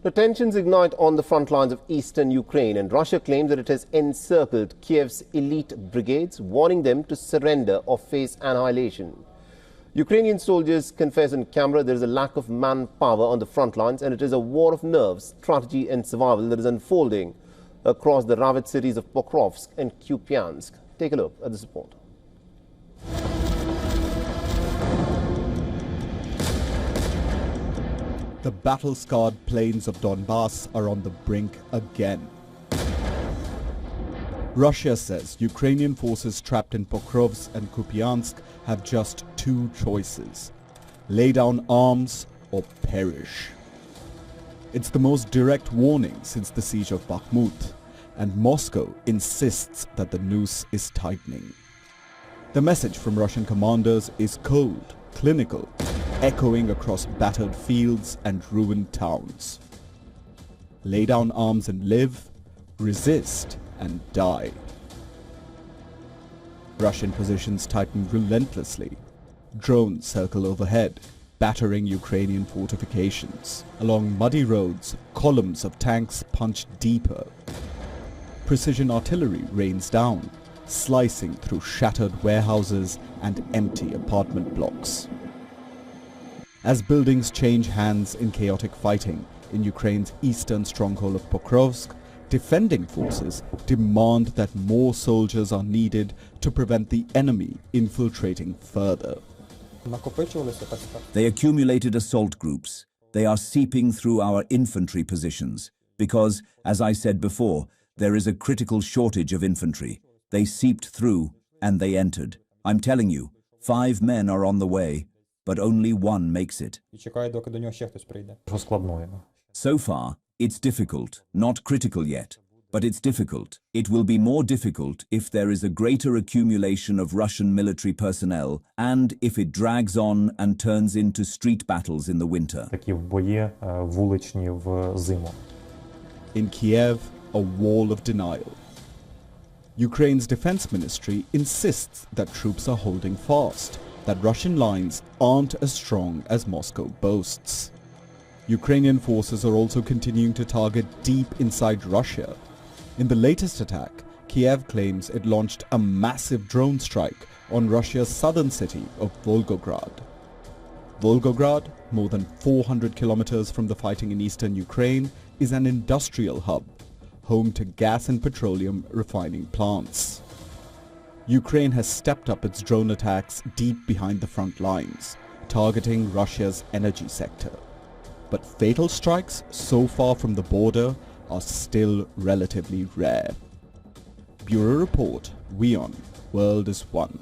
The tensions ignite on the front lines of eastern Ukraine, and Russia claims that it has encircled Kyiv's elite brigades, warning them to surrender or face annihilation. Ukrainian soldiers confess on camera there is a lack of manpower on the front lines, and it is a war of nerves, strategy and survival that is unfolding across the ravaged cities of Pokrovsk and Kupiansk. Take a look at this report. The battle-scarred plains of Donbass are on the brink again. Russia says Ukrainian forces trapped in Pokrovsk and Kupiansk have just two choices: lay down arms or perish. It's the most direct warning since the siege of Bakhmut, and Moscow insists that the noose is tightening. The message from Russian commanders is cold, clinical, echoing across battered fields and ruined towns. Lay down arms and live, resist and die. Russian positions tighten relentlessly. Drones circle overhead, battering Ukrainian fortifications. Along muddy roads, columns of tanks punch deeper. Precision artillery rains down, slicing through shattered warehouses and empty apartment blocks. As buildings change hands in chaotic fighting in Ukraine's eastern stronghold of Pokrovsk, defending forces demand that more soldiers are needed to prevent the enemy infiltrating further. They accumulated assault groups. They are seeping through our infantry positions because, as I said before, there is a critical shortage of infantry. They seeped through and they entered. I'm telling you, 5 men are on the way, but only 1 makes it. So far, it's difficult, not critical yet, but it's difficult. It will be more difficult if there is a greater accumulation of Russian military personnel and if it drags on and turns into street battles in the winter. In Kyiv, a wall of denial. Ukraine's defense ministry insists that troops are holding fast, that Russian lines aren't as strong as Moscow boasts. Ukrainian forces are also continuing to target deep inside Russia. In the latest attack, Kyiv claims it launched a massive drone strike on Russia's southern city of Volgograd. Volgograd, more than 400 kilometers from the fighting in eastern Ukraine, is an industrial hub, home to gas and petroleum refining plants. Ukraine has stepped up its drone attacks deep behind the front lines, targeting Russia's energy sector. But fatal strikes so far from the border are still relatively rare. Bureau Report, WION, World is One.